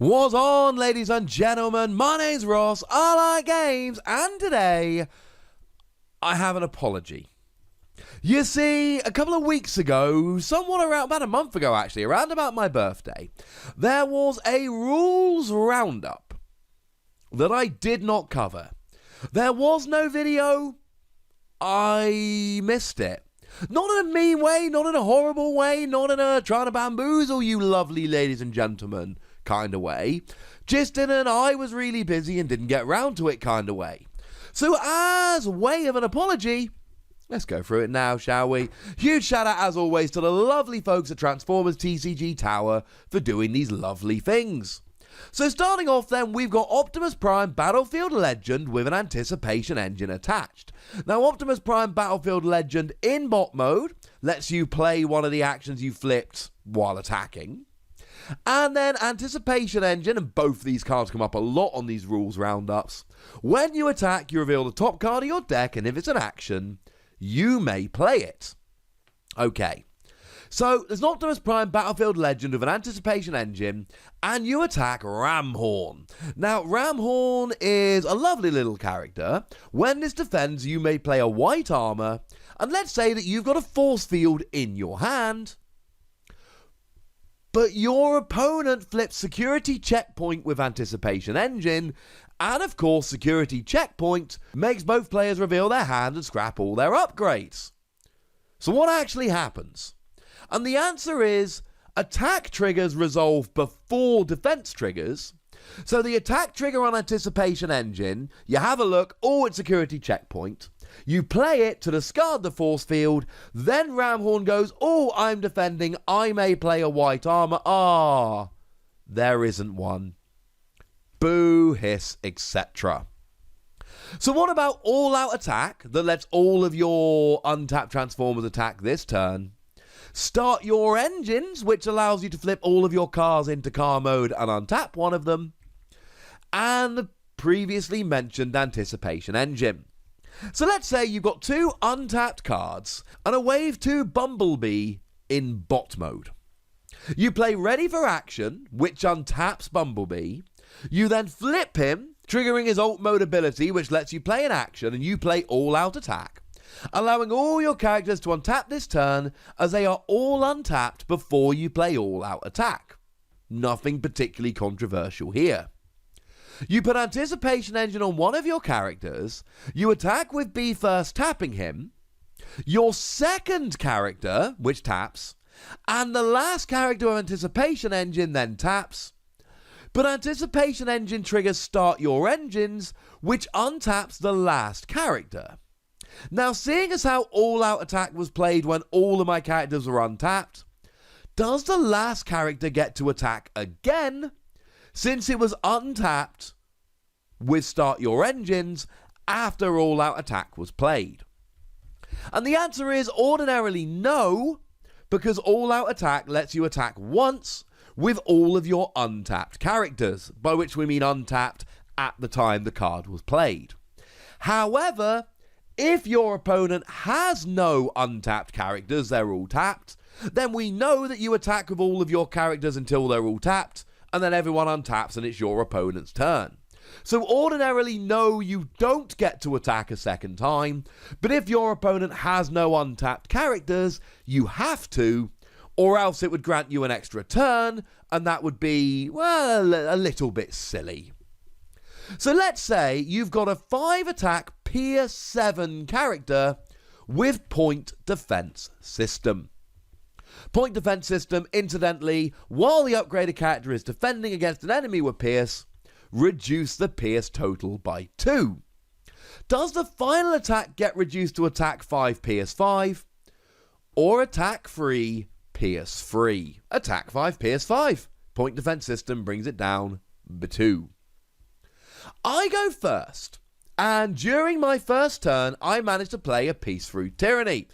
What's on, ladies and gentlemen? My name's Ross, I like games, and today I have an apology. You see, a couple of weeks ago, somewhat around about a month ago actually, around about my birthday, there was a rules roundup that I did not cover. There was no video. I missed it. Not in a mean way, not in a horrible way, not in a trying to bamboozle you lovely ladies and gentlemen kind of way. Just in an I was really busy and didn't get round to it kind of way. So as way of an apology, let's go through it now, shall we? Huge shout out as always to the lovely folks at Transformers TCG Tower for doing these lovely things. So starting off then, we've got Optimus Prime Battlefield Legend with an anticipation engine attached. Now Optimus Prime Battlefield Legend in bot mode lets you play one of the actions you flipped while attacking. And then Anticipation Engine, and both of these cards come up a lot on these rules roundups. When you attack, you reveal the top card of your deck, and if it's an action, you may play it. Okay. So, there's an Optimus Prime Battlefield Legend with an Anticipation Engine, and you attack Ramhorn. Now, Ramhorn is a lovely little character. When this defends, you may play a white armor, and let's say that you've got a force field in your hand, but your opponent flips Security Checkpoint with Anticipation Engine, and of course Security Checkpoint makes both players reveal their hand and scrap all their upgrades. So what actually happens? And the answer is, attack triggers resolve before defense triggers. So the attack trigger on Anticipation Engine, you have a look, oh, it's Security Checkpoint. You play it to discard the force field, then Ramhorn goes, oh, I'm defending, I may play a white armor. Ah, there isn't one. Boo, hiss, etc. So what about all-out attack that lets all of your untapped Transformers attack this turn? Start your engines, which allows you to flip all of your cars into car mode and untap one of them. And the previously mentioned Anticipation Engine. So let's say you've got two untapped cards and a Wave 2 Bumblebee in bot mode. You play Ready for Action, which untaps Bumblebee. You then flip him, triggering his alt mode ability, which lets you play an action, and you play All Out Attack, allowing all your characters to untap this turn as they are all untapped before you play All Out Attack. Nothing particularly controversial here. You put Anticipation Engine on one of your characters, you attack with B first tapping him, your second character, which taps, and the last character of Anticipation Engine then taps, but Anticipation Engine triggers Start Your Engines, which untaps the last character. Now, seeing as how All Out Attack was played when all of my characters were untapped, does the last character get to attack again, since it was untapped with Start Your Engines after All Out Attack was played? And the answer is ordinarily no, because All Out Attack lets you attack once with all of your untapped characters, by which we mean untapped at the time the card was played. However, if your opponent has no untapped characters, they're all tapped, then we know that you attack with all of your characters until they're all tapped, and then everyone untaps and it's your opponent's turn. So ordinarily, no, you don't get to attack a second time, but if your opponent has no untapped characters, you have to, or else it would grant you an extra turn, and that would be, well, a little bit silly. So let's say you've got a 5-attack Pierce 7 character with Point Defense System. Point Defense System, incidentally, while the upgraded character is defending against an enemy with Pierce, reduce the Pierce total by 2. Does the final attack get reduced to attack 5 Pierce 5, or attack 3 Pierce 3? Attack 5 Pierce 5. Point Defense System brings it down by 2. I go first, and during my first turn, I managed to play a Peace Through Tyranny.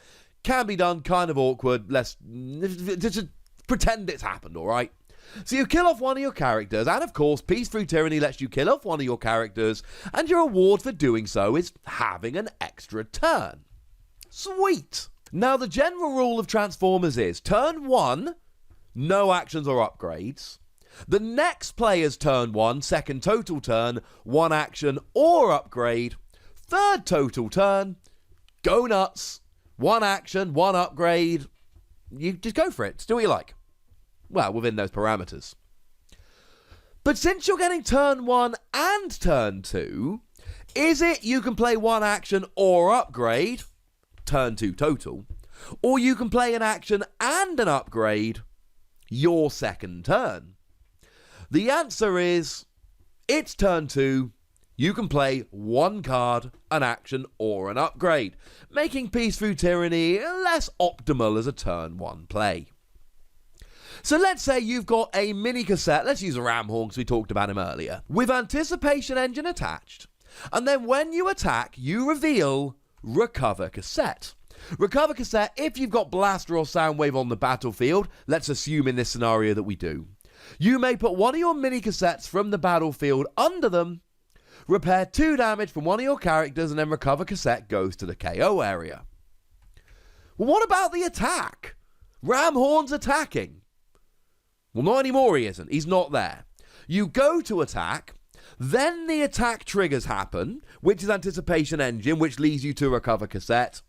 Can be done, kind of awkward, let's just pretend it's happened, alright? So you kill off one of your characters, and of course, Peace Through Tyranny lets you kill off one of your characters, and your reward for doing so is having an extra turn. Sweet! Now, the general rule of Transformers is, turn 1, no actions or upgrades. The next player's turn 1, second total turn, 1 action or upgrade. Third total turn, go nuts, 1 action, 1 upgrade. You just go for it. Just do what you like. Well, within those parameters. But since you're getting turn 1 and turn 2, is it you can play 1 action or upgrade, turn 2 total, or you can play an action and an upgrade, your second turn? The answer is, it's turn 2, you can play 1 card, an action or an upgrade, making Peace Through Tyranny less optimal as a turn 1 play. So let's say you've got a mini cassette, let's use a ram horn because we talked about him earlier, with Anticipation Engine attached, and then when you attack, you reveal Recover Cassette. Recover Cassette, if you've got Blaster or Soundwave on the battlefield, let's assume in this scenario that we do, you may put one of your mini cassettes from the battlefield under them, repair 2 damage from one of your characters, and then Recover Cassette goes to the KO area. Well, what about the attack? Ram Horn's attacking. Well, not anymore he isn't. He's not there. You go to attack, then the attack triggers happen, which is Anticipation Engine, which leads you to Recover Cassette.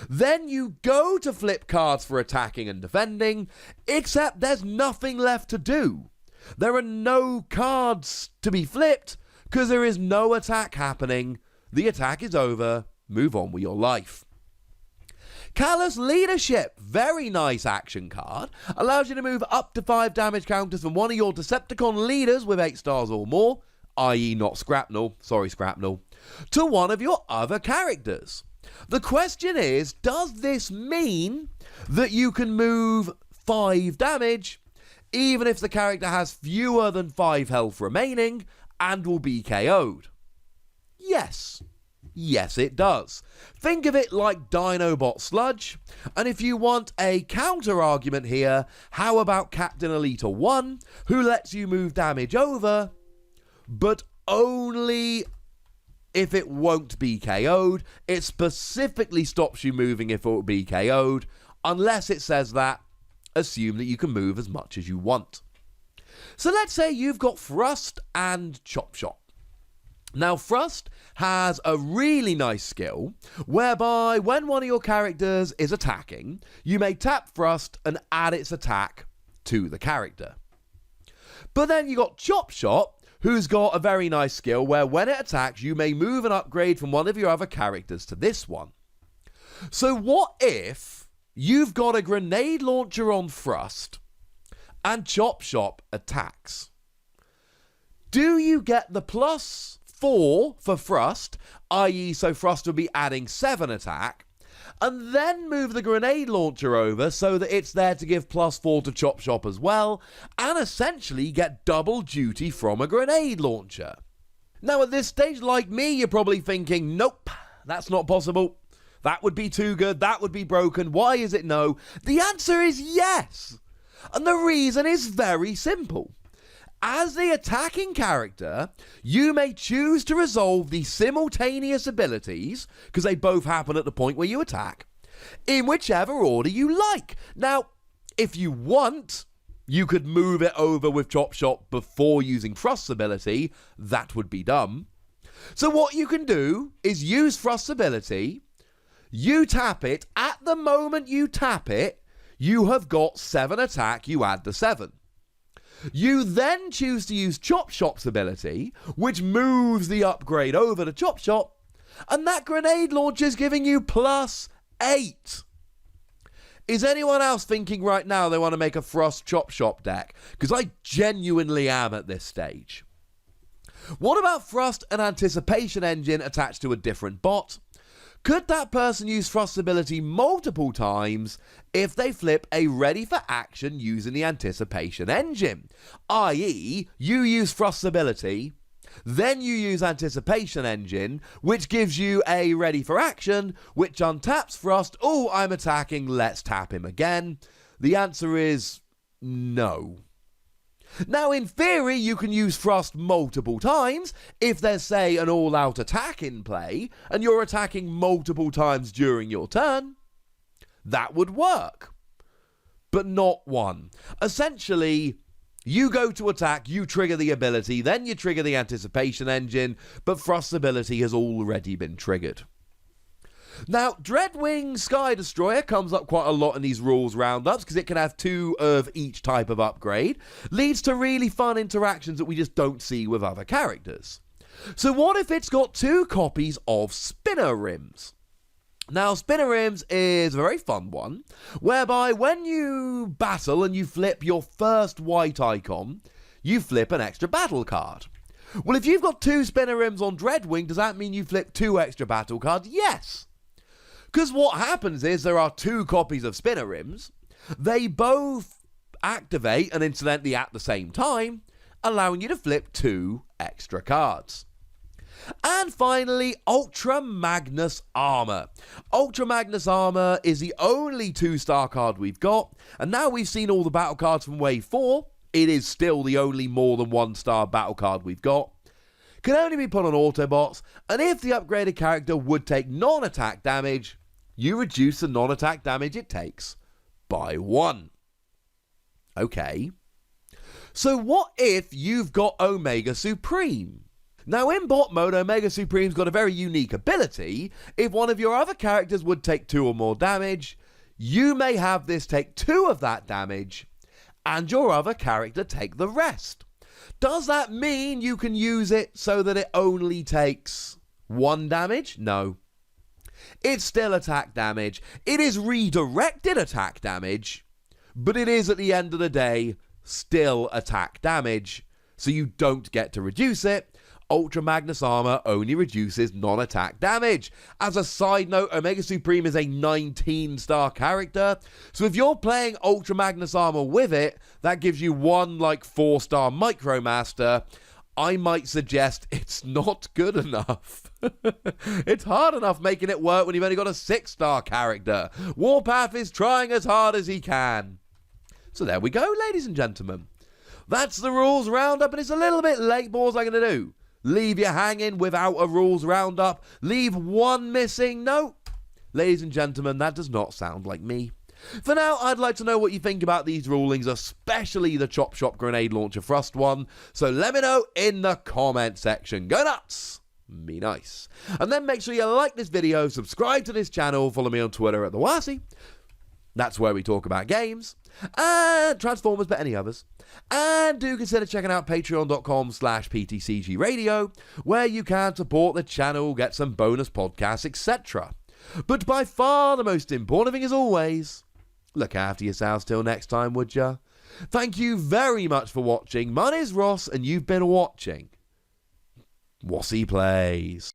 Then you go to flip cards for attacking and defending, except there's nothing left to do. There are no cards to be flipped, because there is no attack happening. The attack is over. Move on with your life. Callous Leadership, very nice action card, allows you to move up to 5 damage counters from one of your Decepticon leaders with 8 stars or more, i.e. not Scrapnel, sorry Scrapnel, to one of your other characters. The question is, does this mean that you can move 5 damage, even if the character has fewer than 5 health remaining, and will be KO'd? Yes. Yes, it does. Think of it like Dinobot Sludge, and if you want a counter-argument here, how about Captain Alita 1, who lets you move damage over, but only if it won't be KO'd. It specifically stops you moving if it will be KO'd. Unless it says that, assume that you can move as much as you want. So let's say you've got Thrust and Chop Chop. Now, Thrust has a really nice skill whereby when one of your characters is attacking, you may tap Thrust and add its attack to the character. But then you got Chop Chop, who's got a very nice skill where when it attacks, you may move an upgrade from one of your other characters to this one. So what if you've got a grenade launcher on Thrust and Chop Chop attacks? Do you get the +4 for Thrust, i.e. so Thrust will be adding 7 attack, and then move the grenade launcher over so that it's there to give +4 to Chop Chop as well, and essentially get double duty from a grenade launcher? Now at this stage, like me, you're probably thinking, nope, that's not possible. That would be too good, that would be broken, why is it no? The answer is yes! And the reason is very simple. As the attacking character, you may choose to resolve the simultaneous abilities, because they both happen at the point where you attack, in whichever order you like. Now, if you want, you could move it over with Chop Chop before using Thrust's ability. That would be dumb. So what you can do is use Thrust's ability, you tap it, at the moment you tap it, you have got 7 attack, you add the 7. You then choose to use Chop Chop's ability, which moves the upgrade over to Chop Chop, and that grenade launcher is giving you +8. Is anyone else thinking right now they want to make a Thrust Chop Chop deck? Because I genuinely am at this stage. What about Thrust and Anticipation Engine attached to a different bot? Could that person use Thrust's ability multiple times if they flip a ready for action using the Anticipation Engine? I.e., you use Thrust's ability, then you use Anticipation Engine, which gives you a ready for action, which untaps Thrust. Oh, I'm attacking, let's tap him again. The answer is no. Now, in theory, you can use Thrust multiple times if there's, say, an all-out attack in play, and you're attacking multiple times during your turn. That would work. But not one. Essentially, You go to attack, you trigger the ability, then you trigger the anticipation engine, but Frost's ability has already been triggered. Now, Dreadwing Sky Destroyer comes up quite a lot in these rules roundups because it can have 2 of each type of upgrade. Leads to really fun interactions that we just don't see with other characters. So what if it's got 2 copies of Spinner Rims? Now, Spinner Rims is a very fun one, whereby when you battle and you flip your first white icon, you flip an extra battle card. Well, if you've got 2 Spinner Rims on Dreadwing, does that mean you flip 2 extra battle cards? Yes! Because what happens is there are 2 copies of Spinner Rims. They both activate, and incidentally at the same time, allowing you to flip 2 extra cards. And finally, Ultra Magnus Armor. Ultra Magnus Armor is the only 2-star card we've got, and now we've seen all the battle cards from Wave 4, it is still the only more than 1-star battle card we've got. Can only be put on Autobots, and if the upgraded character would take non-attack damage, you reduce the non-attack damage it takes by 1. Okay. So what if you've got Omega Supreme? Now in bot mode, Omega Supreme's got a very unique ability. If one of your other characters would take 2 or more damage, you may have this take 2 of that damage, and your other character take the rest. Does that mean you can use it so that it only takes 1 damage? No. It's still attack damage. It is redirected attack damage, but it is at the end of the day still attack damage, so you don't get to reduce it. Ultra Magnus Armor only reduces non-attack damage. As a side note, Omega Supreme is a 19-star character, so if you're playing Ultra Magnus Armor with it, that gives you 1 4-star Micromaster. I might suggest it's not good enough. It's hard enough making it work when you've only got a 6-star character. Warpath is trying as hard as he can. So there we go, ladies and gentlemen. That's the rules roundup, and it's a little bit late, but what's I going to do? Leave you hanging without a rules roundup? Leave 1 missing? No. Ladies and gentlemen, that does not sound like me. For now, I'd like to know what you think about these rulings, especially the Chop Shop Grenade Launcher Frost one, so let me know in the comment section. Go nuts! Be nice. And then make sure you like this video, subscribe to this channel, follow me on Twitter at the Wossy. That's where we talk about games, and Transformers, but any others. And do consider checking out patreon.com/PTCG Radio, where you can support the channel, get some bonus podcasts, etc. But by far the most important thing, as always, look after yourselves till next time, would ya? Thank you very much for watching. My name's Ross, and you've been watching Wossy Plays.